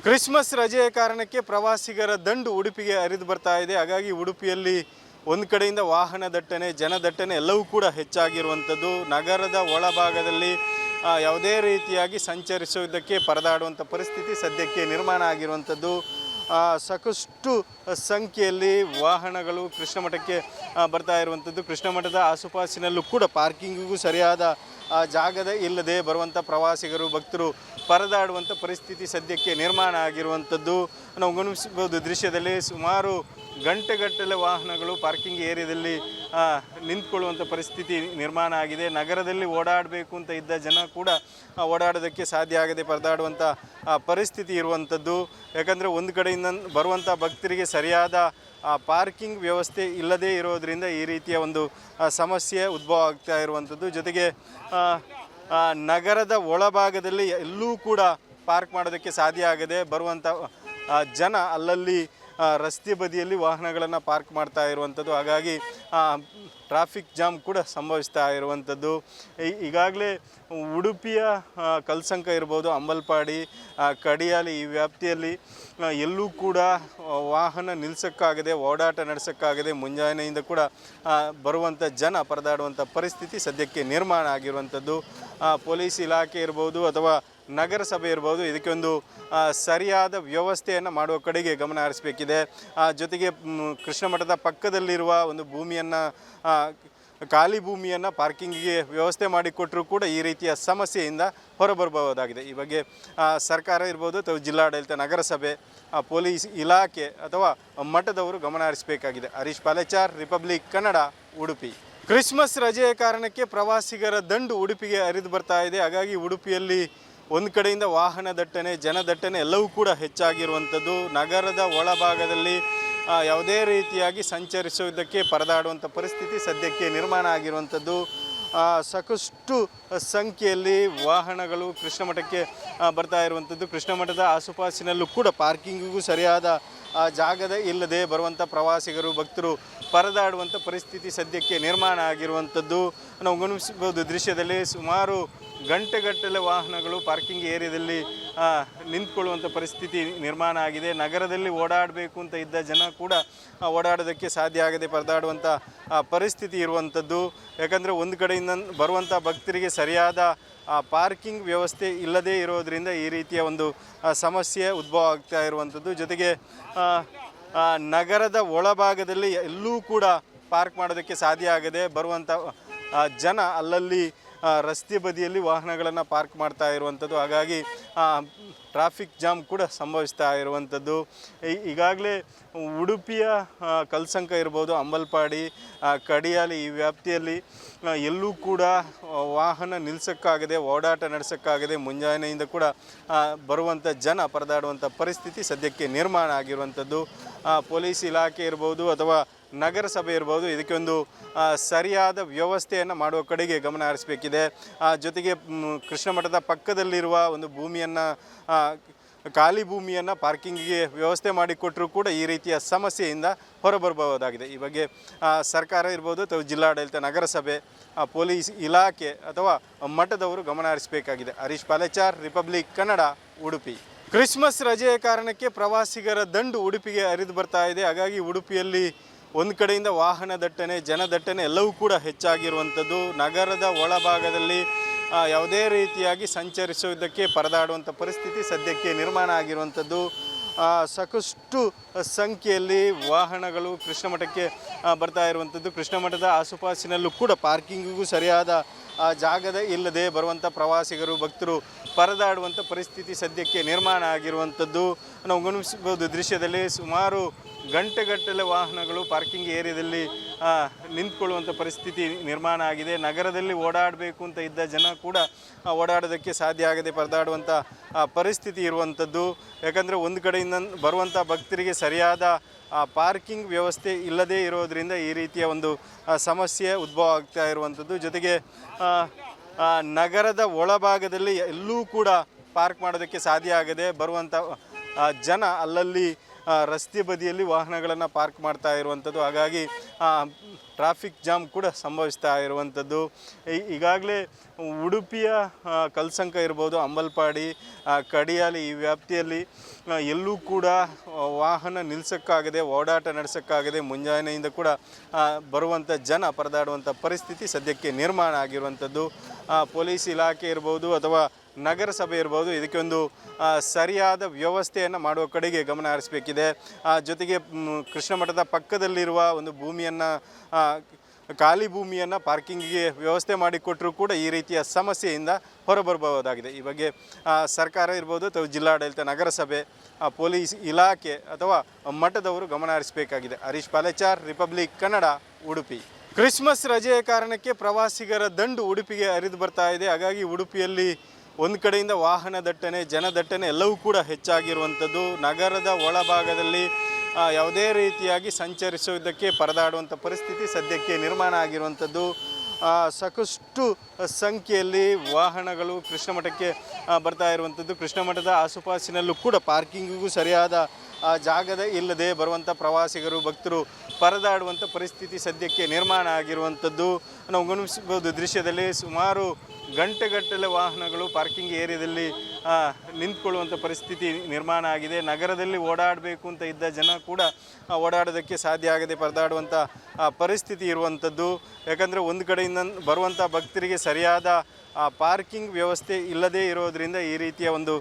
Christmas ರಜೆಯ ಕಾರಣಕ್ಕೆ ಪ್ರವಾಸಿಗರ ದಂಡು ಉಡುಪಿಗೆ ಹರಿದು ಬರ್ತಾ ಇದೆ. ಹಾಗಾಗಿ ಉಡುಪಿಯಲ್ಲಿ ಒಂದು ಕಡೆಯಿಂದ ವಾಹನ ದಟ್ಟಣೆ, ಜನದಟ್ಟಣೆ ಎಲ್ಲವೂ ಕೂಡ ಹೆಚ್ಚಾಗಿರುವಂಥದ್ದು. ನಗರದ ಒಳಭಾಗದಲ್ಲಿ ಯಾವುದೇ ರೀತಿಯಾಗಿ ಸಂಚರಿಸುವುದಕ್ಕೆ ಪರದಾಡುವಂಥ ಪರಿಸ್ಥಿತಿ ಸದ್ಯಕ್ಕೆ ನಿರ್ಮಾಣ ಆಗಿರುವಂಥದ್ದು. ಸಾಕಷ್ಟು ಸಂಖ್ಯೆಯಲ್ಲಿ ವಾಹನಗಳು ಕೃಷ್ಣ ಮಠಕ್ಕೆ ಬರ್ತಾ ಇರುವಂಥದ್ದು. ಕೃಷ್ಣ ಮಠದ ಆಸುಪಾಸಿನಲ್ಲೂ ಕೂಡ ಪಾರ್ಕಿಂಗಿಗೂ ಸರಿಯಾದ ಜಾಗದ ಇಲ್ಲದೆ ಬರುವಂಥ ಪ್ರವಾಸಿಗರು, ಭಕ್ತರು ಪರದಾಡುವಂಥ ಪರಿಸ್ಥಿತಿ ಸದ್ಯಕ್ಕೆ ನಿರ್ಮಾಣ ಆಗಿರುವಂಥದ್ದು ನಾವು ಗಮನಿಸಬಹುದು. ದೃಶ್ಯದಲ್ಲಿ ಸುಮಾರು ಗಂಟೆಗಟ್ಟಲೆ ವಾಹನಗಳು ಪಾರ್ಕಿಂಗ್ ಏರಿಯಾದಲ್ಲಿ ನಿಂತ್ಕೊಳ್ಳುವಂಥ ಪರಿಸ್ಥಿತಿ ನಿರ್ಮಾಣ ಆಗಿದೆ. ನಗರದಲ್ಲಿ ಓಡಾಡಬೇಕು ಅಂತ ಇದ್ದ ಜನ ಕೂಡ ಓಡಾಡೋದಕ್ಕೆ ಸಾಧ್ಯ ಆಗದೆ ಪರದಾಡುವಂಥ ಪರಿಸ್ಥಿತಿ ಇರುವಂಥದ್ದು. ಯಾಕಂದರೆ ಒಂದು ಕಡೆಯಿಂದ ಬರುವಂಥ ಭಕ್ತರಿಗೆ ಸರಿಯಾದ ಪಾರ್ಕಿಂಗ್ ವ್ಯವಸ್ಥೆ ಇಲ್ಲದೇ ಇರೋದರಿಂದ ಈ ರೀತಿಯ ಒಂದು ಸಮಸ್ಯೆ ಉದ್ಭವ ಆಗ್ತಾ ಇರುವಂಥದ್ದು. ಜೊತೆಗೆ ನಗರದ ಒಳಭಾಗದಲ್ಲಿ ಎಲ್ಲೂ ಕೂಡ ಪಾರ್ಕ್ ಮಾಡೋದಕ್ಕೆ ಸಾಧ್ಯ ಆಗದೆ ಬರುವಂಥ ಜನ ಅಲ್ಲಲ್ಲಿ ರಸ್ತೆ ಬದಿಯಲ್ಲಿ ವಾಹನಗಳನ್ನು ಪಾರ್ಕ್ ಮಾಡ್ತಾ ಇರುವಂಥದ್ದು. ಹಾಗಾಗಿ ಟ್ರಾಫಿಕ್ ಜಾಮ್ ಕೂಡ ಸಂಭವಿಸ್ತಾ ಇರುವಂಥದ್ದು. ಈಗಾಗಲೇ ಉಡುಪಿಯ ಕಲ್ಸಂಕ ಇರ್ಬೋದು, ಅಂಬಲ್ಪಾಡಿ, ಕಡಿಯಾಲಿ ಈ ವ್ಯಾಪ್ತಿಯಲ್ಲಿ ಎಲ್ಲೂ ಕೂಡ ವಾಹನ ನಿಲ್ಲಿಸೋಕ್ಕಾಗದೆ, ಓಡಾಟ ನಡೆಸೋಕ್ಕಾಗದೆ ಮುಂಜಾನೆಯಿಂದ ಕೂಡ ಬರುವಂಥ ಜನ ಪರದಾಡುವಂಥ ಪರಿಸ್ಥಿತಿ ಸದ್ಯಕ್ಕೆ ನಿರ್ಮಾಣ ಆಗಿರುವಂಥದ್ದು. ಪೊಲೀಸ್ ಇಲಾಖೆ ಇರ್ಬೋದು ಅಥವಾ ನಗರಸಭೆ ಇರ್ಬೋದು, ಇದಕ್ಕೆ ಒಂದು ಸರಿಯಾದ ವ್ಯವಸ್ಥೆಯನ್ನು ಮಾಡುವ ಕಡೆಗೆ ಗಮನ ಹರಿಸಬೇಕಿದೆ. ಜೊತೆಗೆ ಕೃಷ್ಣ ಮಠದ ಪಕ್ಕದಲ್ಲಿರುವ ಒಂದು ಭೂಮಿಯನ್ನು, ಖಾಲಿ ಭೂಮಿಯನ್ನು ಪಾರ್ಕಿಂಗಿಗೆ ವ್ಯವಸ್ಥೆ ಮಾಡಿಕೊಟ್ಟರೂ ಕೂಡ ಈ ರೀತಿಯ ಸಮಸ್ಯೆಯಿಂದ ಹೊರಬರಬಹುದಾಗಿದೆ. ಈ ಬಗ್ಗೆ ಸರ್ಕಾರ ಇರ್ಬೋದು ಅಥವಾ ಜಿಲ್ಲಾಡಳಿತ, ನಗರಸಭೆ, ಪೊಲೀಸ್ ಇಲಾಖೆ ಅಥವಾ ಮಠದವರು ಗಮನ ಹರಿಸಬೇಕಾಗಿದೆ. ಹರೀಶ್ ಪಾಲೆಚಾರ್, ರಿಪಬ್ಲಿಕ್ ಕನ್ನಡ, ಉಡುಪಿ. ಕ್ರಿಸ್ಮಸ್ ರಜೆಯ ಕಾರಣಕ್ಕೆ ಪ್ರವಾಸಿಗರ ದಂಡು ಉಡುಪಿಗೆ ಹರಿದು ಬರ್ತಾ ಇದೆ. ಹಾಗಾಗಿ ಉಡುಪಿಯಲ್ಲಿ ಒಂದು ಕಡೆಯಿಂದ ವಾಹನ ದಟ್ಟಣೆ, ಜನದಟ್ಟಣೆ ಎಲ್ಲವೂ ಕೂಡ ಹೆಚ್ಚಾಗಿರುವಂಥದ್ದು. ನಗರದ ಒಳಭಾಗದಲ್ಲಿ ಯಾವುದೇ ರೀತಿಯಾಗಿ ಸಂಚರಿಸುವುದಕ್ಕೆ ಪರದಾಡುವಂಥ ಪರಿಸ್ಥಿತಿ ಸದ್ಯಕ್ಕೆ ನಿರ್ಮಾಣ ಆಗಿರುವಂಥದ್ದು. ಸಾಕಷ್ಟು ಸಂಖ್ಯೆಯಲ್ಲಿ ವಾಹನಗಳು ಕೃಷ್ಣ ಮಠಕ್ಕೆ ಬರ್ತಾ ಇರುವಂಥದ್ದು. ಕೃಷ್ಣ ಮಠದ ಆಸುಪಾಸಿನಲ್ಲೂ ಕೂಡ ಪಾರ್ಕಿಂಗಿಗೂ ಸರಿಯಾದ ಜಾಗದ ಇಲ್ಲದೆ ಬರುವಂಥ ಪ್ರವಾಸಿಗರು, ಭಕ್ತರು ಪರದಾಡುವಂಥ ಪರಿಸ್ಥಿತಿ ಸದ್ಯಕ್ಕೆ ನಿರ್ಮಾಣ ಆಗಿರುವಂಥದ್ದು ನಾವು ಗಮನಿಸಬಹುದು. ದೃಶ್ಯದಲ್ಲಿ ಸುಮಾರು ಗಂಟೆಗಟ್ಟಲೆ ವಾಹನಗಳು ಪಾರ್ಕಿಂಗ್ ಏರಿಯಾದಲ್ಲಿ ನಿಂತ್ಕೊಳ್ಳುವಂಥ ಪರಿಸ್ಥಿತಿ ನಿರ್ಮಾಣ ಆಗಿದೆ. ನಗರದಲ್ಲಿ ಓಡಾಡಬೇಕು ಅಂತ ಇದ್ದ ಜನ ಕೂಡ ಓಡಾಡೋದಕ್ಕೆ ಸಾಧ್ಯ ಆಗದೆ ಪರದಾಡುವಂಥ ಪರಿಸ್ಥಿತಿ ಇರುವಂಥದ್ದು. ಯಾಕಂದರೆ ಒಂದು ಕಡೆಯಿಂದ ಬರುವಂಥ ಭಕ್ತರಿಗೆ ಸರಿಯಾದ ಪಾರ್ಕಿಂಗ್ ವ್ಯವಸ್ಥೆ ಇಲ್ಲದೇ ಇರೋದರಿಂದ ಈ ರೀತಿಯ ಒಂದು ಸಮಸ್ಯೆ ಉದ್ಭವ ಆಗ್ತಾ ಇರುವಂಥದ್ದು. ಜೊತೆಗೆ ನಗರದ ಒಳಭಾಗದಲ್ಲಿ ಎಲ್ಲೂ ಕೂಡ ಪಾರ್ಕ್ ಮಾಡೋದಕ್ಕೆ ಸಾಧ್ಯ ಆಗದೆ ಬರುವಂಥ ಜನ ಅಲ್ಲಲ್ಲಿ ರಸ್ತೆ ಬದಿಯಲ್ಲಿ ವಾಹನಗಳನ್ನು ಪಾರ್ಕ್ ಮಾಡ್ತಾ ಇರುವಂಥದ್ದು. ಹಾಗಾಗಿ ಟ್ರಾಫಿಕ್ ಜಾಮ್ ಕೂಡ ಸಂಭವಿಸ್ತಾ ಇರುವಂಥದ್ದು. ಈಗಾಗಲೇ ಉಡುಪಿಯ ಕಲ್ಸಂಕ ಇರ್ಬೋದು, ಅಂಬಲ್ಪಾಡಿ, ಕಡಿಯಾಲಿ ಈ ವ್ಯಾಪ್ತಿಯಲ್ಲಿ ಎಲ್ಲೂ ಕೂಡ ವಾಹನ ನಿಲ್ಲಿಸೋಕ್ಕಾಗದೆ, ಓಡಾಟ ನಡೆಸೋಕ್ಕಾಗದೆ ಮುಂಜಾನೆಯಿಂದ ಕೂಡ ಬರುವಂಥ ಜನ ಪರದಾಡುವಂಥ ಪರಿಸ್ಥಿತಿ ಸದ್ಯಕ್ಕೆ ನಿರ್ಮಾಣ ಆಗಿರುವಂಥದ್ದು. ಪೊಲೀಸ್ ಇಲಾಖೆ ಇರ್ಬೋದು ಅಥವಾ ನಗರಸಭೆ ಇರ್ಬೋದು, ಇದಕ್ಕೆ ಒಂದು ಸರಿಯಾದ ವ್ಯವಸ್ಥೆಯನ್ನು ಮಾಡುವ ಕಡೆಗೆ ಗಮನ ಹರಿಸಬೇಕಿದೆ. ಜೊತೆಗೆ ಕೃಷ್ಣ ಮಠದ ಪಕ್ಕದಲ್ಲಿರುವ ಒಂದು ಭೂಮಿಯನ್ನು, ಖಾಲಿ ಭೂಮಿಯನ್ನು ಪಾರ್ಕಿಂಗಿಗೆ ವ್ಯವಸ್ಥೆ ಮಾಡಿಕೊಟ್ಟರೂ ಕೂಡ ಈ ರೀತಿಯ ಸಮಸ್ಯೆಯಿಂದ ಹೊರಬರಬಹುದಾಗಿದೆ. ಈ ಬಗ್ಗೆ ಸರ್ಕಾರ ಇರ್ಬೋದು ಅಥವಾ ಜಿಲ್ಲಾಡಳಿತ, ನಗರಸಭೆ, ಪೊಲೀಸ್ ಇಲಾಖೆ ಅಥವಾ ಮಠದವರು ಗಮನ ಹರಿಸಬೇಕಾಗಿದೆ. ಹರೀಶ್ ಪಾಲೆಚಾರ್, ರಿಪಬ್ಲಿಕ್ ಕನ್ನಡ, ಉಡುಪಿ. ಕ್ರಿಸ್ಮಸ್ ರಜೆಯ ಕಾರಣಕ್ಕೆ ಪ್ರವಾಸಿಗರ ದಂಡು ಉಡುಪಿಗೆ ಹರಿದು ಬರ್ತಾ ಇದೆ. ಹಾಗಾಗಿ ಉಡುಪಿಯಲ್ಲಿ ಒಂದು ಕಡೆಯಿಂದ ವಾಹನ ದಟ್ಟಣೆ, ಜನದಟ್ಟಣೆ ಎಲ್ಲವೂ ಕೂಡ ಹೆಚ್ಚಾಗಿರುವಂಥದ್ದು. ನಗರದ ಒಳಭಾಗದಲ್ಲಿ ಯಾವುದೇ ರೀತಿಯಾಗಿ ಸಂಚರಿಸುವುದಕ್ಕೆ ಪರದಾಡುವಂಥ ಪರಿಸ್ಥಿತಿ ಸದ್ಯಕ್ಕೆ ನಿರ್ಮಾಣ ಆಗಿರುವಂಥದ್ದು. ಸಾಕಷ್ಟು ಸಂಖ್ಯೆಯಲ್ಲಿ ವಾಹನಗಳು ಕೃಷ್ಣ ಮಠಕ್ಕೆ ಬರ್ತಾ ಇರುವಂಥದ್ದು. ಕೃಷ್ಣ ಮಠದ ಆಸುಪಾಸಿನಲ್ಲೂ ಕೂಡ ಪಾರ್ಕಿಂಗಿಗೂ ಸರಿಯಾದ ಜಾಗದ ಇಲ್ಲದೆ ಬರುವಂಥ ಪ್ರವಾಸಿಗರು, ಭಕ್ತರು ಪರದಾಡುವಂಥ ಪರಿಸ್ಥಿತಿ ಸದ್ಯಕ್ಕೆ ನಿರ್ಮಾಣ ಆಗಿರುವಂಥದ್ದು ನಾವು ಗಮನಿಸಬಹುದು. ದೃಶ್ಯದಲ್ಲಿ ಸುಮಾರು ಗಂಟೆಗಟ್ಟಲೆ ವಾಹನಗಳು ಪಾರ್ಕಿಂಗ್ ಏರಿಯಾದಲ್ಲಿ ನಿಂತ್ಕೊಳ್ಳುವಂಥ ಪರಿಸ್ಥಿತಿ ನಿರ್ಮಾಣ ಆಗಿದೆ. ನಗರದಲ್ಲಿ ಓಡಾಡಬೇಕು ಅಂತ ಇದ್ದ ಜನ ಕೂಡ ಓಡಾಡೋದಕ್ಕೆ ಸಾಧ್ಯ ಆಗದೆ ಪರದಾಡುವಂಥ ಪರಿಸ್ಥಿತಿ ಇರುವಂಥದ್ದು. ಯಾಕಂದರೆ ಒಂದು ಕಡೆಯಿಂದ ಬರುವಂಥ ಭಕ್ತರಿಗೆ ಸರಿಯಾದ ಪಾರ್ಕಿಂಗ್ ವ್ಯವಸ್ಥೆ ಇಲ್ಲದೇ ಇರೋದರಿಂದ ಈ ರೀತಿಯ ಒಂದು ಸಮಸ್ಯೆ ಉದ್ಭವ ಆಗ್ತಾ ಇರುವಂಥದ್ದು. ಜೊತೆಗೆ ನಗರದ ಒಳಭಾಗದಲ್ಲಿ ಎಲ್ಲೂ ಕೂಡ ಪಾರ್ಕ್ ಮಾಡೋದಕ್ಕೆ ಸಾಧ್ಯ ಆಗದೆ ಬರುವಂಥ ಜನ ಅಲ್ಲಲ್ಲಿ ರಸ್ತೆ ಬದಿಯಲ್ಲಿ ವಾಹನಗಳನ್ನು ಪಾರ್ಕ್ ಮಾಡ್ತಾ ಇರುವಂಥದ್ದು. ಹಾಗಾಗಿ ಟ್ರಾಫಿಕ್ ಜಾಮ್ ಕೂಡ ಸಂಭವಿಸ್ತಾ ಇರುವಂಥದ್ದು. ಈಗಾಗಲೇ ಉಡುಪಿಯ ಕಲ್ಸಂಕ ಇರ್ಬೋದು, ಅಂಬಲ್ಪಾಡಿ, ಕಡಿಯಾಲಿ ಈ ವ್ಯಾಪ್ತಿಯಲ್ಲಿ ಎಲ್ಲೂ ಕೂಡ ವಾಹನ ನಿಲ್ಲಿಸೋಕ್ಕಾಗದೆ, ಓಡಾಟ ನಡೆಸೋಕ್ಕಾಗದೆ ಮುಂಜಾನೆಯಿಂದ ಕೂಡ ಬರುವಂಥ ಜನ ಪರದಾಡುವಂಥ ಪರಿಸ್ಥಿತಿ ಸದ್ಯಕ್ಕೆ ನಿರ್ಮಾಣ ಆಗಿರುವಂಥದ್ದು. ಪೊಲೀಸ್ ಇಲಾಖೆ ಇರ್ಬೋದು ಅಥವಾ ನಗರಸಭೆ ಇರ್ಬೋದು, ಇದಕ್ಕೆ ಒಂದು ಸರಿಯಾದ ವ್ಯವಸ್ಥೆಯನ್ನು ಮಾಡುವ ಕಡೆಗೆ ಗಮನ ಹರಿಸಬೇಕಿದೆ. ಜೊತೆಗೆ ಕೃಷ್ಣ ಮಠದ ಪಕ್ಕದಲ್ಲಿರುವ ಒಂದು ಭೂಮಿಯನ್ನು, ಖಾಲಿ ಭೂಮಿಯನ್ನು ಪಾರ್ಕಿಂಗಿಗೆ ವ್ಯವಸ್ಥೆ ಮಾಡಿಕೊಟ್ಟರೂ ಕೂಡ ಈ ರೀತಿಯ ಸಮಸ್ಯೆಯಿಂದ ಹೊರಬರಬಹುದಾಗಿದೆ. ಈ ಬಗ್ಗೆ ಸರ್ಕಾರ ಇರ್ಬೋದು ಅಥವಾ ಜಿಲ್ಲಾಡಳಿತ, ನಗರಸಭೆ, ಪೊಲೀಸ್ ಇಲಾಖೆ ಅಥವಾ ಮಠದವರು ಗಮನ ಹರಿಸಬೇಕಾಗಿದೆ. ಹರೀಶ್ ಪಾಲೆಚಾರ್, ರಿಪಬ್ಲಿಕ್ ಕನ್ನಡ, ಉಡುಪಿ. ಕ್ರಿಸ್ಮಸ್ ರಜೆಯ ಕಾರಣಕ್ಕೆ ಪ್ರವಾಸಿಗರ ದಂಡು ಉಡುಪಿಗೆ ಹರಿದು ಬರ್ತಾ ಇದೆ. ಹಾಗಾಗಿ ಉಡುಪಿಯಲ್ಲಿ ಒಂದು ಕಡೆಯಿಂದ ವಾಹನ ದಟ್ಟಣೆ, ಜನದಟ್ಟಣೆ ಎಲ್ಲವೂ ಕೂಡ ಹೆಚ್ಚಾಗಿರುವಂಥದ್ದು. ನಗರದ ಒಳಭಾಗದಲ್ಲಿ ಯಾವುದೇ ರೀತಿಯಾಗಿ ಸಂಚರಿಸುವುದಕ್ಕೆ ಪರದಾಡುವಂಥ ಪರಿಸ್ಥಿತಿ ಸದ್ಯಕ್ಕೆ ನಿರ್ಮಾಣ ಆಗಿರುವಂಥದ್ದು. ಸಾಕಷ್ಟು ಸಂಖ್ಯೆಯಲ್ಲಿ ವಾಹನಗಳು ಕೃಷ್ಣ ಮಠಕ್ಕೆ ಬರ್ತಾ ಇರುವಂಥದ್ದು. ಕೃಷ್ಣ ಮಠದ ಆಸುಪಾಸಿನಲ್ಲೂ ಕೂಡ ಪಾರ್ಕಿಂಗಿಗೂ ಸರಿಯಾದ ಜಾಗದ ಇಲ್ಲದೆ ಬರುವಂಥ ಪ್ರವಾಸಿಗರು, ಭಕ್ತರು ಪರದಾಡುವಂಥ ಪರಿಸ್ಥಿತಿ ಸದ್ಯಕ್ಕೆ ನಿರ್ಮಾಣ ಆಗಿರುವಂಥದ್ದು ನಾವು ಗಮನಿಸಬಹುದು. ದೃಶ್ಯದಲ್ಲಿ ಸುಮಾರು ಗಂಟೆಗಟ್ಟಲೆ ವಾಹನಗಳು ಪಾರ್ಕಿಂಗ್ ಏರಿಯಾದಲ್ಲಿ ನಿಂತ್ಕೊಳ್ಳುವಂಥ ಪರಿಸ್ಥಿತಿ ನಿರ್ಮಾಣ ಆಗಿದೆ. ನಗರದಲ್ಲಿ ಓಡಾಡಬೇಕು ಅಂತ ಇದ್ದ ಜನ ಕೂಡ ಓಡಾಡೋದಕ್ಕೆ ಸಾಧ್ಯ ಆಗದೆ ಪರದಾಡುವಂಥ ಪರಿಸ್ಥಿತಿ ಇರುವಂಥದ್ದು. ಯಾಕಂದರೆ ಒಂದು ಕಡೆಯಿಂದ ಬರುವಂಥ ಭಕ್ತರಿಗೆ ಸರಿಯಾದ ಪಾರ್ಕಿಂಗ್ ವ್ಯವಸ್ಥೆ ಇಲ್ಲದೇ ಇರೋದರಿಂದ ಈ ರೀತಿಯ ಒಂದು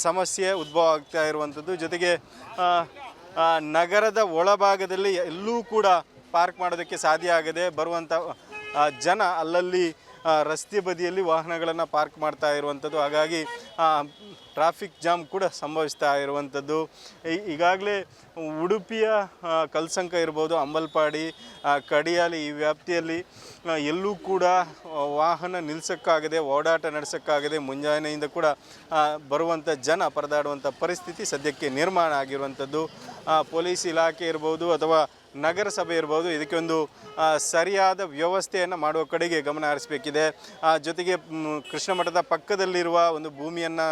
ಸಮಸ್ಯೆ ಉದ್ಭವ ಆಗ್ತಾ ಇರುವಂಥದ್ದು. ಜೊತೆಗೆ ನಗರದ ಒಳಭಾಗದಲ್ಲಿ ಎಲ್ಲೂ ಕೂಡ ಪಾರ್ಕ್ ಮಾಡೋದಕ್ಕೆ ಸಾಧ್ಯ ಆಗದೆ ಬರುವಂಥ ಜನ ಅಲ್ಲಲ್ಲಿ ರಸ್ತೆ ಬದಿಯಲ್ಲಿ ವಾಹನಗಳನ್ನು ಪಾರ್ಕ್ ಮಾಡ್ತಾ ಇರುವಂಥದ್ದು. ಹಾಗಾಗಿ ಟ್ರಾಫಿಕ್ ಜಾಮ್ ಕೂಡ ಸಂಭವಿಸ್ತಾ ಇರುವಂಥದ್ದು. ಈಗಾಗಲೇ ಉಡುಪಿಯ ಕಲ್ಸಂಕ ಇರ್ಬೋದು, ಅಂಬಲ್ಪಾಡಿ, ಕಡಿಯಾಲಿ ಈ ವ್ಯಾಪ್ತಿಯಲ್ಲಿ ಎಲ್ಲೂ ಕೂಡ ವಾಹನ ನಿಲ್ಲಿಸೋಕ್ಕಾಗದೆ, ಓಡಾಟ ನಡೆಸೋಕ್ಕಾಗದೆ ಮುಂಜಾನೆಯಿಂದ ಕೂಡ ಬರುವಂಥ ಜನ ಪರದಾಡುವಂಥ ಪರಿಸ್ಥಿತಿ ಸದ್ಯಕ್ಕೆ ನಿರ್ಮಾಣ ಆಗಿರುವಂಥದ್ದು. ಪೊಲೀಸ್ ಇಲಾಖೆ ಇರ್ಬೋದು ಅಥವಾ ನಗರಸಭೆ ಇರ್ಬೋದು, ಇದಕ್ಕೆ ಒಂದು ಸರಿಯಾದ ವ್ಯವಸ್ಥೆಯನ್ನು ಮಾಡುವ ಕಡೆಗೆ ಗಮನ ಹರಿಸಬೇಕಿದೆ. ಜೊತೆಗೆ ಕೃಷ್ಣ ಮಠದ ಪಕ್ಕದಲ್ಲಿರುವ ಒಂದು ಭೂಮಿಯನ್ನು,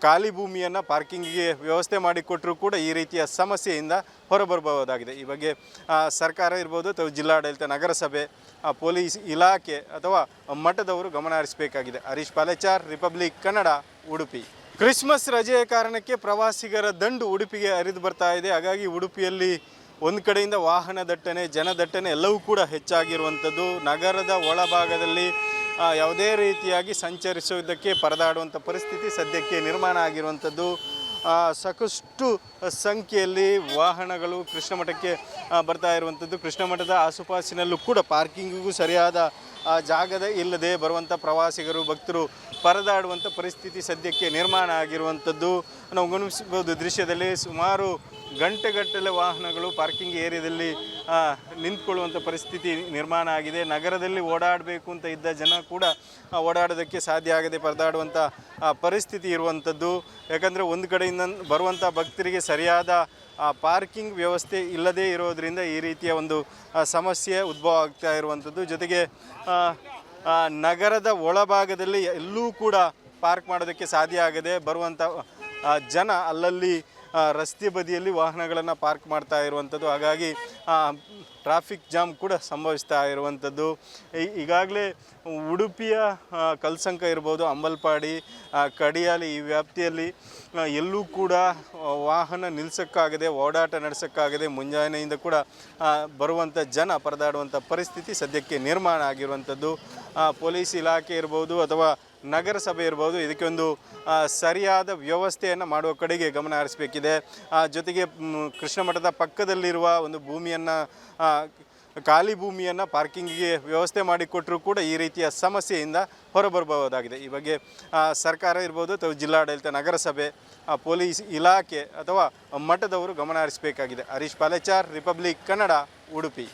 ಖಾಲಿ ಭೂಮಿಯನ್ನು ಪಾರ್ಕಿಂಗಿಗೆ ವ್ಯವಸ್ಥೆ ಮಾಡಿಕೊಟ್ಟರೂ ಕೂಡ ಈ ರೀತಿಯ ಸಮಸ್ಯೆಯಿಂದ ಹೊರಬರಬಹುದಾಗಿದೆ. ಈ ಬಗ್ಗೆ ಸರ್ಕಾರ ಇರ್ಬೋದು ಅಥವಾ ಜಿಲ್ಲಾಡಳಿತ, ನಗರಸಭೆ, ಪೊಲೀಸ್ ಇಲಾಖೆ ಅಥವಾ ಮಠದವರು ಗಮನ ಹರಿಸಬೇಕಾಗಿದೆ. ಹರೀಶ್ ಪಾಲೆಚಾರ್, ರಿಪಬ್ಲಿಕ್ ಕನ್ನಡ, ಉಡುಪಿ. ಕ್ರಿಸ್ಮಸ್ ರಜೆಯ ಕಾರಣಕ್ಕೆ ಪ್ರವಾಸಿಗರ ದಂಡು ಉಡುಪಿಗೆ ಹರಿದು ಬರ್ತಾ ಇದೆ. ಹಾಗಾಗಿ ಉಡುಪಿಯಲ್ಲಿ ಒಂದು ಕಡೆಯಿಂದ ವಾಹನ ದಟ್ಟಣೆ, ಜನದಟ್ಟಣೆ ಎಲ್ಲವೂ ಕೂಡ ಹೆಚ್ಚಾಗಿರುವಂಥದ್ದು. ನಗರದ ಒಳಭಾಗದಲ್ಲಿ ಯಾವುದೇ ರೀತಿಯಾಗಿ ಸಂಚರಿಸುವುದಕ್ಕೆ ಪರದಾಡುವಂಥ ಪರಿಸ್ಥಿತಿ ಸದ್ಯಕ್ಕೆ ನಿರ್ಮಾಣ ಆಗಿರುವಂಥದ್ದು. ಸಾಕಷ್ಟು ಸಂಖ್ಯೆಯಲ್ಲಿ ವಾಹನಗಳು ಕೃಷ್ಣ ಮಠಕ್ಕೆ ಬರ್ತಾ ಇರುವಂಥದ್ದು. ಕೃಷ್ಣ ಮಠದ ಆಸುಪಾಸಿನಲ್ಲೂ ಕೂಡ ಪಾರ್ಕಿಂಗಿಗೂ ಸರಿಯಾದ ಜಾಗದ ಇಲ್ಲದೆ ಬರುವಂಥ ಪ್ರವಾಸಿಗರು, ಭಕ್ತರು ಪರದಾಡುವಂಥ ಪರಿಸ್ಥಿತಿ ಸದ್ಯಕ್ಕೆ ನಿರ್ಮಾಣ ಆಗಿರುವಂಥದ್ದು ನಾವು ಗಮನಿಸಬಹುದು. ದೃಶ್ಯದಲ್ಲಿ ಸುಮಾರು ಗಂಟೆಗಟ್ಟಲೆ ವಾಹನಗಳು ಪಾರ್ಕಿಂಗ್ ಏರಿಯಾದಲ್ಲಿ ನಿಂತ್ಕೊಳ್ಳುವಂಥ ಪರಿಸ್ಥಿತಿ ನಿರ್ಮಾಣ ಆಗಿದೆ. ನಗರದಲ್ಲಿ ಓಡಾಡಬೇಕು ಅಂತ ಇದ್ದ ಜನ ಕೂಡ ಓಡಾಡೋದಕ್ಕೆ ಸಾಧ್ಯ ಆಗದೆ ಪರದಾಡುವಂಥ ಪರಿಸ್ಥಿತಿ ಇರುವಂಥದ್ದು. ಯಾಕಂದರೆ ಒಂದು ಕಡೆಯಿಂದ ಬರುವಂಥ ಭಕ್ತರಿಗೆ ಸರಿಯಾದ ಪಾರ್ಕಿಂಗ್ ವ್ಯವಸ್ಥೆ ಇಲ್ಲದೇ ಇರೋದರಿಂದ ಈ ರೀತಿಯ ಒಂದು ಸಮಸ್ಯೆ ಉದ್ಭವ ಆಗ್ತಾ ಇರುವಂಥದ್ದು. ಜೊತೆಗೆ ನಗರದ ಒಳಭಾಗದಲ್ಲಿ ಎಲ್ಲೂ ಕೂಡ ಪಾರ್ಕ್ ಮಾಡೋದಕ್ಕೆ ಸಾಧ್ಯ ಆಗದೆ ಬರುವಂಥ ಜನ ಅಲ್ಲಲ್ಲಿ ರಸ್ತೆ ಬದಿಯಲ್ಲಿ ವಾಹನಗಳನ್ನು ಪಾರ್ಕ್ ಮಾಡ್ತಾ ಇರುವಂಥದ್ದು. ಹಾಗಾಗಿ ಟ್ರಾಫಿಕ್ ಜಾಮ್ ಕೂಡ ಸಂಭವಿಸ್ತಾ ಇರುವಂಥದ್ದು. ಈಗಾಗಲೇ ಉಡುಪಿಯ ಕಲ್ಸಂಕ ಇರ್ಬೋದು, ಅಂಬಲ್ಪಾಡಿ, ಕಡಿಯಾಲಿ ಈ ವ್ಯಾಪ್ತಿಯಲ್ಲಿ ಎಲ್ಲೂ ಕೂಡ ವಾಹನ ನಿಲ್ಲಿಸೋಕ್ಕಾಗದೆ, ಓಡಾಟ ನಡೆಸೋಕ್ಕಾಗದೆ ಮುಂಜಾನೆಯಿಂದ ಕೂಡ ಬರುವಂಥ ಜನ ಪರದಾಡುವಂಥ ಪರಿಸ್ಥಿತಿ ಸದ್ಯಕ್ಕೆ ನಿರ್ಮಾಣ ಆಗಿರುವಂಥದ್ದು. ಪೊಲೀಸ್ ಇಲಾಖೆ ಇರ್ಬೋದು ಅಥವಾ ನಗರಸಭೆ ಇರ್ಬೋದು, ಇದಕ್ಕೆ ಒಂದು ಸರಿಯಾದ ವ್ಯವಸ್ಥೆಯನ್ನು ಮಾಡುವ ಕಡೆಗೆ ಗಮನ ಹರಿಸಬೇಕಿದೆ. ಜೊತೆಗೆ ಕೃಷ್ಣ ಮಠದ ಪಕ್ಕದಲ್ಲಿರುವ ಒಂದು ಭೂಮಿಯನ್ನು, ಖಾಲಿ ಭೂಮಿಯನ್ನು ಪಾರ್ಕಿಂಗಿಗೆ ವ್ಯವಸ್ಥೆ ಮಾಡಿಕೊಟ್ಟರೂ ಕೂಡ ಈ ರೀತಿಯ ಸಮಸ್ಯೆಯಿಂದ ಹೊರಬರಬಹುದಾಗಿದೆ. ಈ ಬಗ್ಗೆ ಸರ್ಕಾರ ಇರ್ಬೋದು ಅಥವಾ ಜಿಲ್ಲಾಡಳಿತ, ನಗರಸಭೆ, ಪೊಲೀಸ್ ಇಲಾಖೆ ಅಥವಾ ಮಠದವರು ಗಮನ ಹರಿಸಬೇಕಾಗಿದೆ. ಹರೀಶ್ ಪಾಲೆಚಾರ್, ರಿಪಬ್ಲಿಕ್ ಕನ್ನಡ, ಉಡುಪಿ.